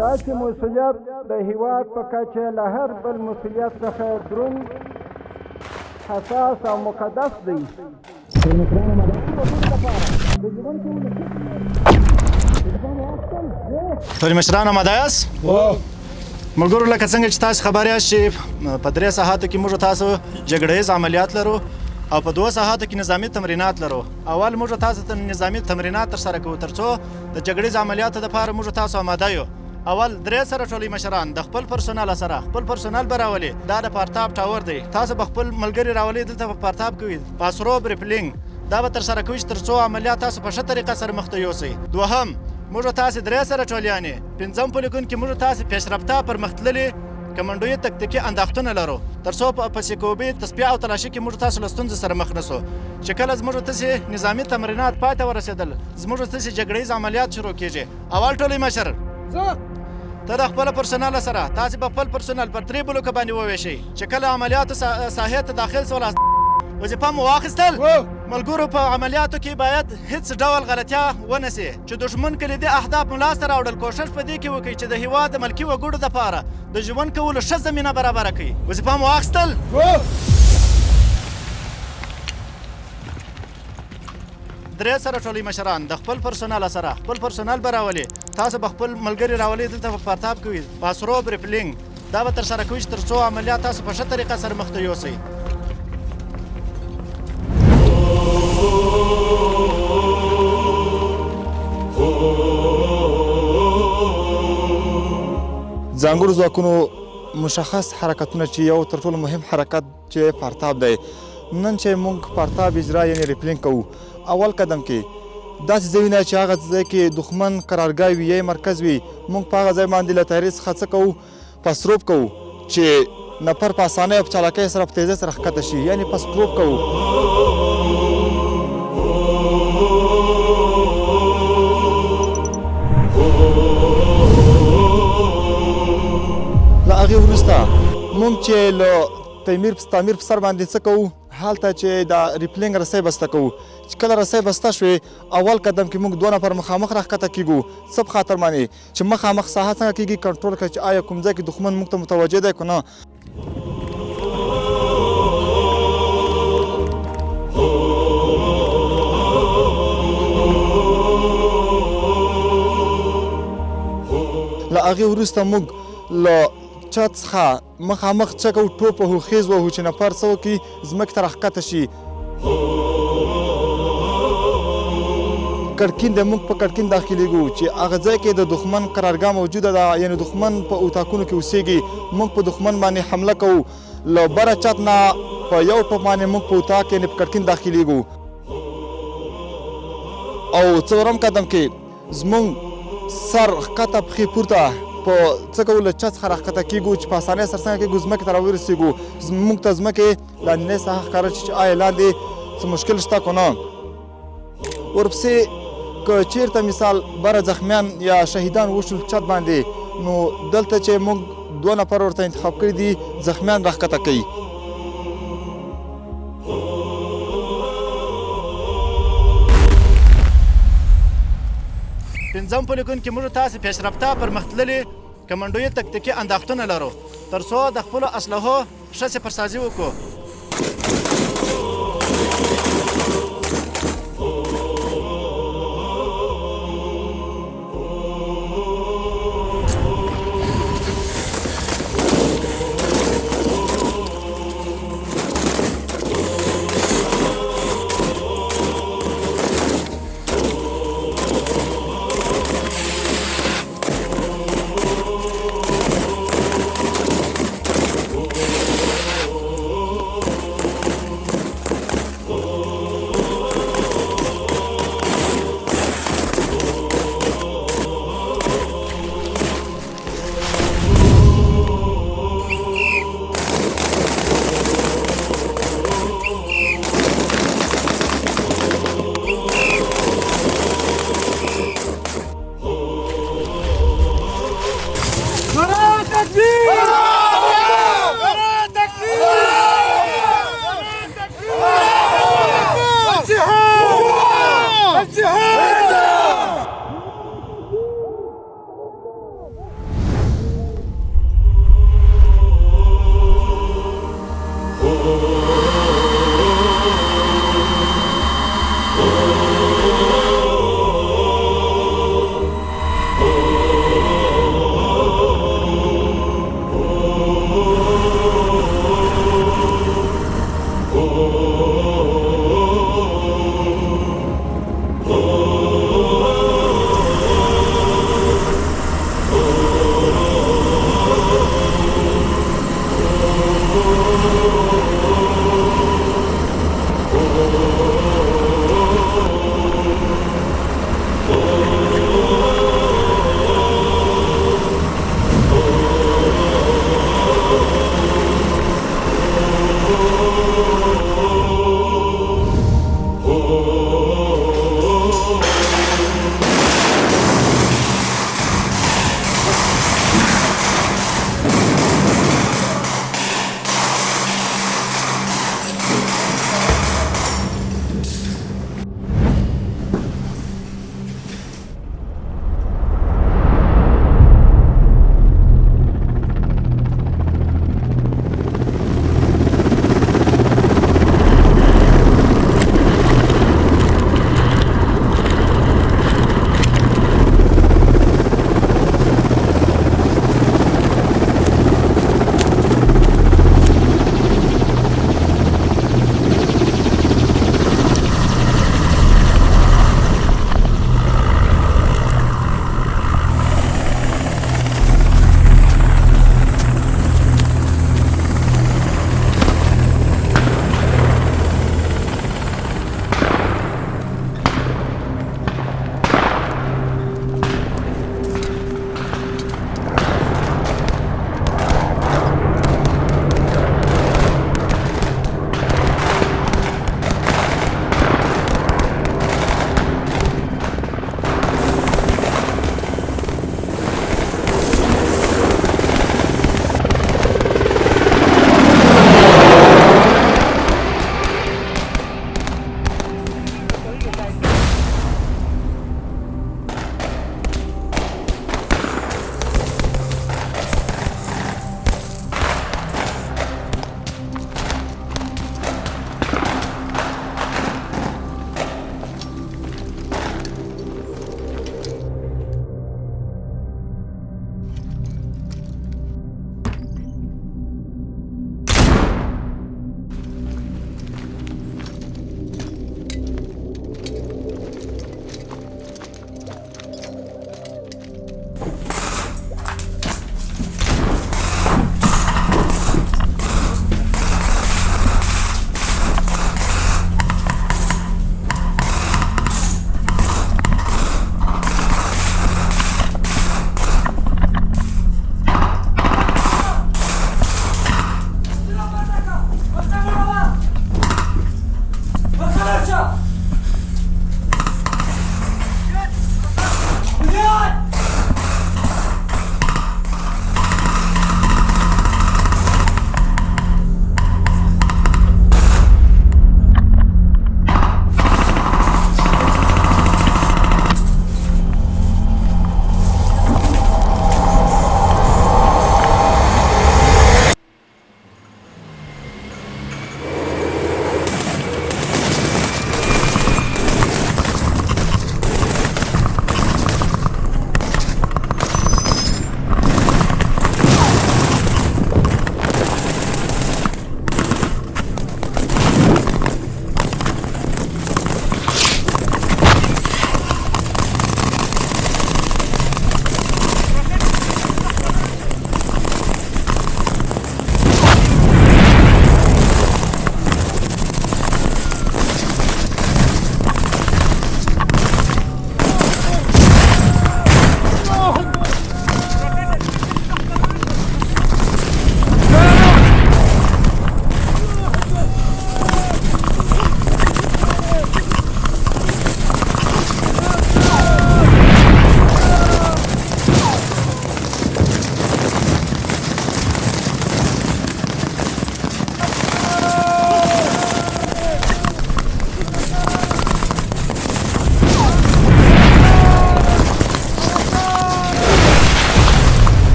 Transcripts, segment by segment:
ستاسې مسؤلیت د هیواد په کچه له هر بل مسؤلیت څخه دروند، حساس او مقدس دی. ټول مشران آماده یاست؟ ملګرو لکه څنګه چې تاسو خبر یاست چې په 3 ساعتو کې موږ تاسو جګړیز عملیات لرو او په 2 ساعتو کې نظامي تمرینات لرو. اول موږ تاسو ته نظامي تمرینات ترسره کوو ترڅو د جګړیز عملیاتو لپاره موږ تاسو آماده یو. اول 3 سره ټولې مشران د خپل پرسونل سره خپل پرسونل به راولي. دا د پارتاب ټاور دی. تاسو به خپل ملګري راولي دلته په پارتاب کوي. پاسروب ریپلینګ دا به ترسره کوي ترڅو عملیات تاسو په ښه طریقه سره مخ ته یوسئ. دوهم موږ تاسو 3 سره ټولیانې 5م پولیګون کې موږ تاسو پیشرفته پرمختللي کمانډوي تکتیکي انداختونه لرو ترڅو په سیکوبي تصفیه او تلاشي کې موږ تاسو له ستونزو سره مخ نسو. چې کله زموږ تاسو نظامي تمرینات پای ته ورسېدل زموږ تاسو جګړیز عملیات شروع کیږي. اول ټولې مشر ته د خپل پرسونل سره تاسو په خپل پرسونل پر 3 بلوک باندې وویشئ. چې کله عملیات ساحې ته داخل سول وظیفه مو واخیستل. ملګرو په عملیاتو کې باید هیڅ ډول غلطیا ونه سي چې دښمن کلیدي اهداف مو لاسته راوړل. کوشش په دې کې وکړئ چې د هیواد د ملکي وګړو دپاره د ژوند کولو ښه زمینه برابره کړئ. وظیفه مو واخیستل. 3 سره ټولې مشران د خپل پرسونل سره خپل پرسونل به راولي. تاسو به خپل ملګري راولي دلته په پارتاب کوي. پاسروب ریپلینګ دا به ترسره کوي ترڅو عملیات تاسو په ښه طریقه سره مخ ته یوسئ. ځانګړو ځواکونو مشخص حرکتونه چې یو تر ټولو مهم حرکت چې پارتاب دی. نن چې موږ پارتاب اجرا یعنې ریپلینګ کوو اول قدم کې داسې ځایونه چې هغه ځای کې دښمن قرارګاه وي یا مرکز وي موږ په هغه ځای باندې له تیارې څخه څه کوو پسروب کوو چې نفر په اسانۍ او په چالاکۍ سره په تیزۍ سره ښکته شي یعنې پسروب کوو. له هغې وروسته موږ چې له تعمیر په سر باندې څه کوو هلته چې د ریپلینګ رسۍ بسته کوو. چې کله رسۍ بسته شوې اول قدم کې موږ 2 نفر مخامخ راښکته کیږو. څه په خاطر باندې چې مخامخ ساحه څنګه کیږي کنټرول کړئ چې آیا کوم ځای کې دښمن موږ ته متوجه دی که نه. له هغې وروسته موږ له چت څخه مخامخ څه کوو ټوپ وهو خیز وهو چې نفر څه وکړي ځمکې ته راښکته شي. کړکین دی موږ په کړکین داخلیږو چې هغه ځای کې د دښمن قرارګاه موجوده ده یعنې دښمن په اتاقونو کې اوسیږي. موږ په دښمن باندې حمله کوو. له بره چت نه په یو ټوپ باندې موږ په اتاق یعنې په کړکین داخلیږو. او څلورم قدم کې زموږ سر ښکته پښې پورته په څه کوو له چت څخه راښکته کیږو چې په اسانۍ سره څنګه کیږو ځمکې ته راورسېږو. موږ ته ځمکې لاندنۍ ساحه ښکاره شي چې آیا لاندې څه مشکل شته که نه. ورپسې که چیرته مثال بره زخمیان یا شهیدان وشول چت باندې نو دلته چې موږ 2 نفر ورته انتخاب کړي دي زخمیان راښکته کوي. پنځم پولیګون کې موږ تاسو پیشرفته پرمختللي کمانډوي تکتیکي انداختونه لرو ترڅو د خپلو اسلحو ښه سپرسازي وکړو.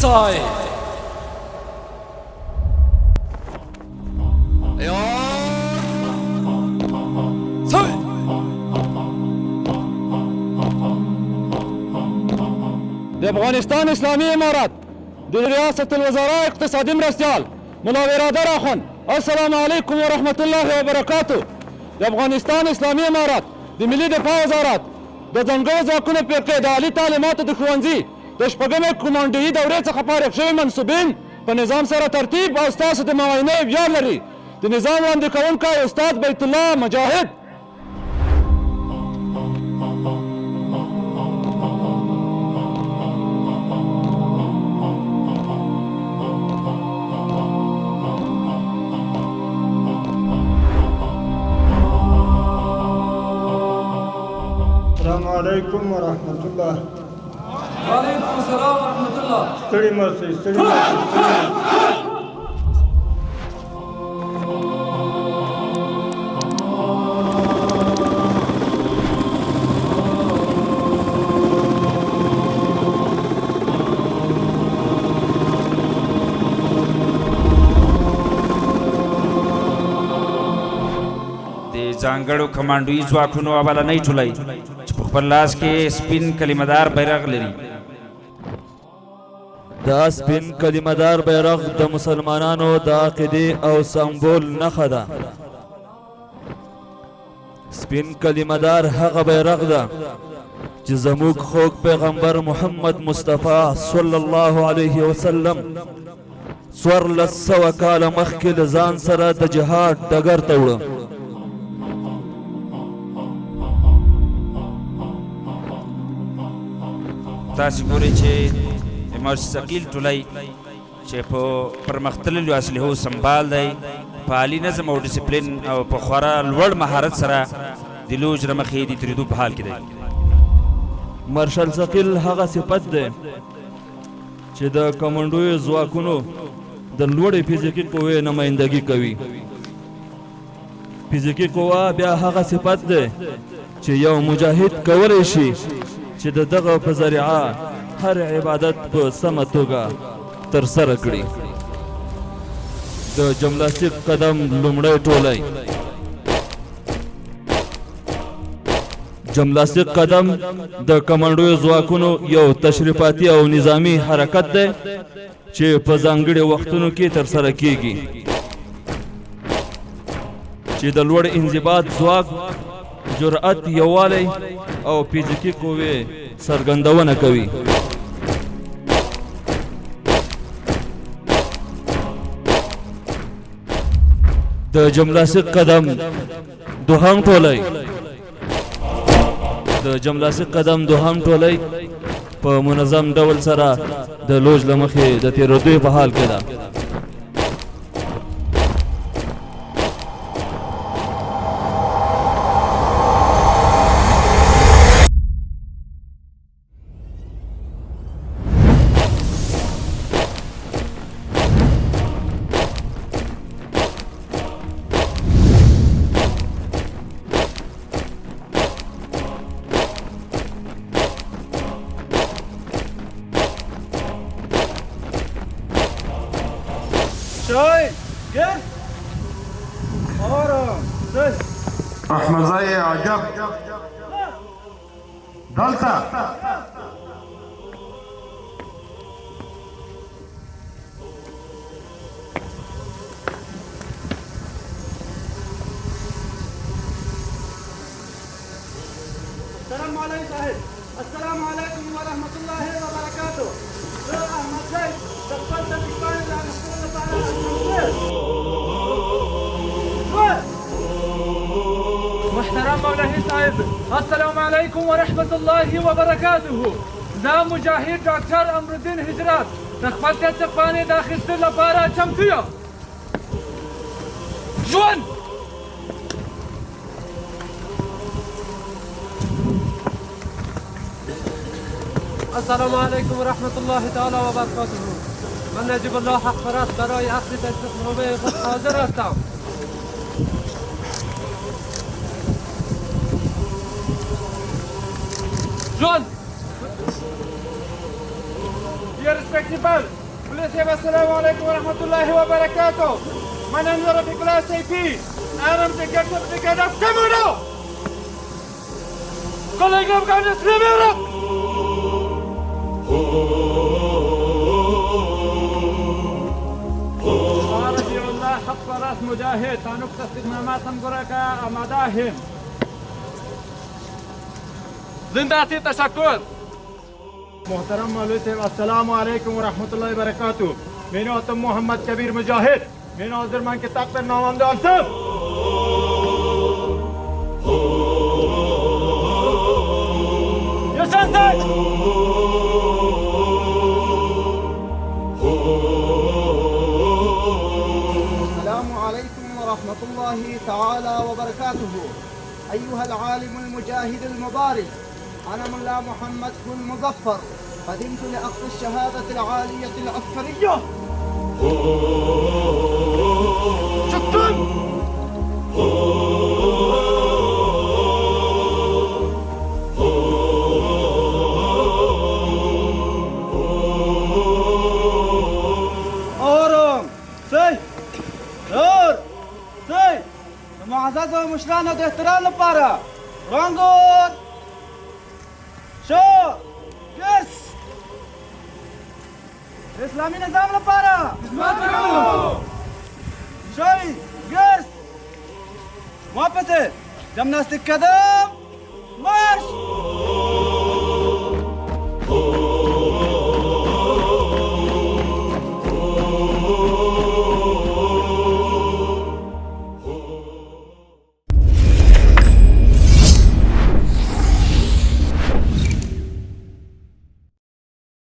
سای د افغانستان اسلامي امارت د ریاست الوزراء اقتصادي مرستیال ملا برادر اخوند السلام علیکم ورحمت الله وبرکاتو. د افغانستان اسلامي امارت د ملي دفاع وزارت د ځانګړو ځواکونو فرقې د عالي تعلیماتو د ښوونځي د شپږمې کمانډوي دورې څخه فارغ شوي منصوبین په نظام سره ترتیب او ستاسو د معاینې ویاړ لري. د نظام وړاندې کوونکی استاد بیت الله مجاهد. السلام علیکم ورحمت الله. وعلیکم السلام ورحمت الله. ستړي مه شئ، ستړي مه شئ. ځانګړو کمانډوي ځواکونو اولنۍ ټولۍ چې په خپل لاس کې سپین کلمهدار بیرغ لري. دا سپین کلمهدار بیرغ د مسلمانانو د عقیدې او سمبول نښه ده. سپین کلمهدار هغه بیرغ ده چې زموږ خوږ پیغمبر محمد مصطفی صلی الله علیه وسلم 1400 کاله مخکې له ځان سره د جهاد ډګر ته وړه. تاسو ګورئ چې مستقل ټولۍ چې په پرمختللو اسلحو سمبال دی په عالي نظم او ډسپلین او په خورا لوړ مهارت سره د لوج له مخې د تېرېدو په حال کې دی. مارشل ثقیل هغه صفت دی چې د کمانډوي ځواکونو د لوړې فزیکي قوې نمایندګي کوي. فزیکي قوه بیا هغه صفت دی چې یو مجاهد کولی شي چې دغه په ذریعه هر عبادت په سمه توګه ترسره کړي. د جمناستیک قدم لومړی ټولۍ. جمناستیک قدم د کمانډوي ځواکونو یو تشریفاتي او نظامی حرکت دی چې په ځانګړي وختونو کې ترسره کیږي چې د لوړ انضباط ځواک، جرأت، یووالی او فزیکي قوې څرګندونه کوي. د جمناستیک قدم دوهم ټولۍ. د جمناستیک قدم دوهم ټولۍ په منظم ډول سره د لوج له مخې د تېرېدو په حال کې ده. احمدزای عجب دلته السلام عليكم صاحب. السلام عليكم ورحمة الله وبركاته. أحمد زيد تقبلت بإقبال على السلام تعالى. محترم مولاي صاحب السلام عليكم ورحمة الله وبركاته. زه مجاهد ډاکټر امرالدین هجرات د خپل څپانې د اخیستلو لپاره چمتو یم. ژوند السلام عليكم ورحمة الله تعالى وبركاته. من نجيب الله حق فراس برای اخذ تجربه خود حاضر هستم. John! Dear respected الاحتفال. السلام عليكم ورحمة الله وبركاته. من أنظر في كل سيفي أنا متكتب بكذا كمونه كل يقرب كان يسلم يا رب. رجع الله حق راس مجاهد تنقص استجمامات مقرك أمداهم. زنداتي تشكر. محترم مولوی صاحب السلام علیکم ورحمۃ اللہ وبرکاتہ. میں نام محمد کبیر مجاہد. میں نام درمان کے تخت پر نام آمدان صاحب. یشان صاحب. السلام عليكم ورحمة الله تعالى وبركاته. أيها العالم المجاهد المبارك، أنا ملا محمد كن مظفر، قدمت لأخذ الشهادة العالية العسكرية. شكرا. أورم سي دور سي معزز ومشران و احترام لپاره رانگور شو گرس اسلامی نظام لپاره شوی گرس واپس جمناستیک قدم مارش.